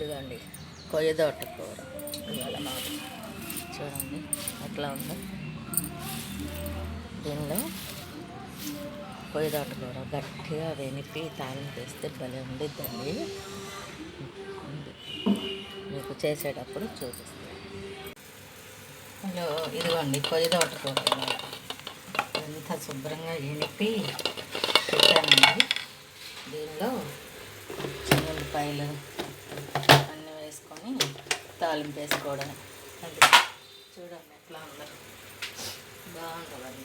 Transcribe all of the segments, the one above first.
ఇదిగోండి కొయ్యదోట కూర ఇవాళ మాది. చూడండి ఎట్లా ఉందో. దీనిలో కొయ్యదోట కూర గట్టిగా వెనిపి తాలింపు వేస్తే భలే ఉండిద్దండి. మీకు చేసేటప్పుడు చూపిస్తాను. ఇదిగోండి కొయ్యదోట కూర ఎంత శుభ్రంగా ఎనిపి పెట్టానండి. దీనిలో ఉల్లిపాయలు అన్నీ వేసుకొని తాలింపు వేసుకోవడం. అది చూడండి ఎట్లా ఉందో, బాగుంటుందండి.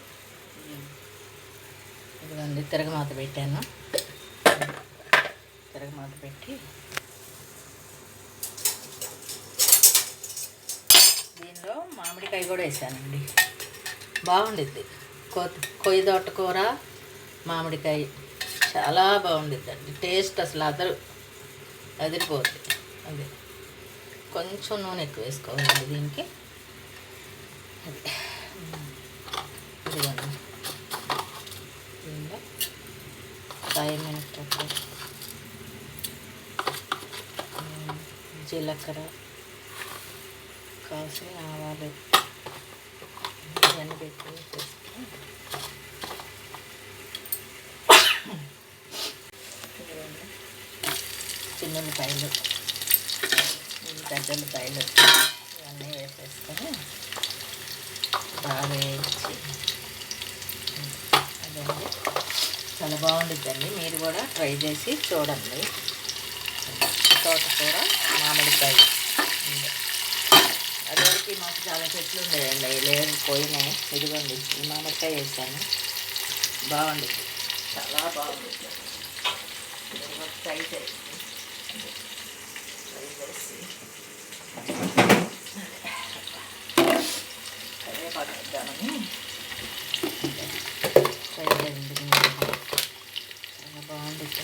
ఇదిగోండి తిరగమాత పెట్టాను. తిరగమాత పెట్టి దీనిలో మామిడికాయ కూడా వేసానండి. బాగుండిద్ది. కొయ్యదోట కూర మామిడికాయ చాలా బాగుండిద్దండి. టేస్ట్ అసలు అదిరిపోద్ది. అది కొంచెం నూనె ఎక్కువ వేసుకోవాలండి దీనికి. అది ఇదిగోండి దీనిలో మినపప్పు, జీలకర్ర, కాసి ఆవాలు ఇవన్నీ పెట్టి వేసుకొని చిన్నుల్లిపాయలు, పెద్దల్లిపాయలు ఇవన్నీ వేసేసుకొని బాగా వేయించి అదండి చాలా బాగుండిద్దండి. మీరు కూడా ట్రై చేసి చూడండి. తోటకూర మామిడికాయ అదివరకు మాకు చాలా చెట్లు ఉండేయండి, అవి లేదు పోయినాయి. ఇదిగోండి ఈ మామిడికాయ వేసాను. బాగుండిద్ది, చాలా బాగుండిద్ది. ట్రై చేసి కరివేపాకు వేద్దామని ట్రై చేయండి. చాలా బాగుంటుంది.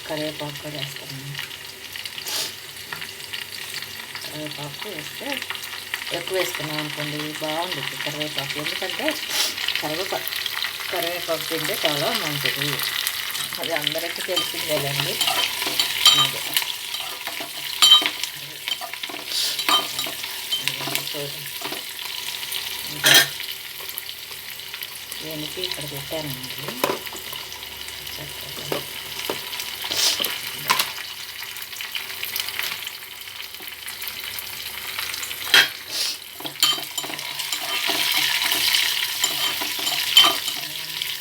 కరివేపాకు కూడా వేస్తాను. కరివేపాకు వేస్తే ఎక్కువ వేసుకున్నాం అనుకోండి బాగుంటుంది కరివేపాకు. ఎందుకంటే కరివేపాకు తింటే చాలా మంచిది. అది అందరికీ తెలిసిందేనండి. అదే వెనక్కి ఇక్కడ పెట్టానండి.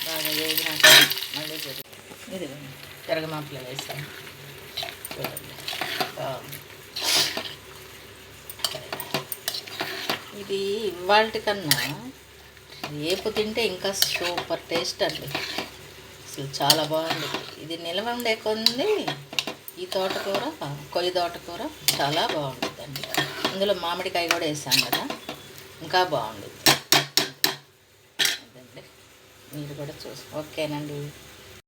బాగా వేగినాక మళ్ళీ ఇది తిరగమాతలో వేసాను. చూడండి ఇది ఇవాళ కన్నా రేపు తింటే ఇంకా సూపర్ టేస్ట్ అండి. అసలు చాలా బాగుంది. ఇది నిల్వ ఉండే కొంది ఈ తోటకూర, కొయ్య తోటకూర చాలా బాగుంటుందండి. అందులో మామిడికాయ కూడా వేసాం కదా, ఇంకా బాగుంటుంది. అదండి, మీరు కూడా చూసి ఓకేనండి.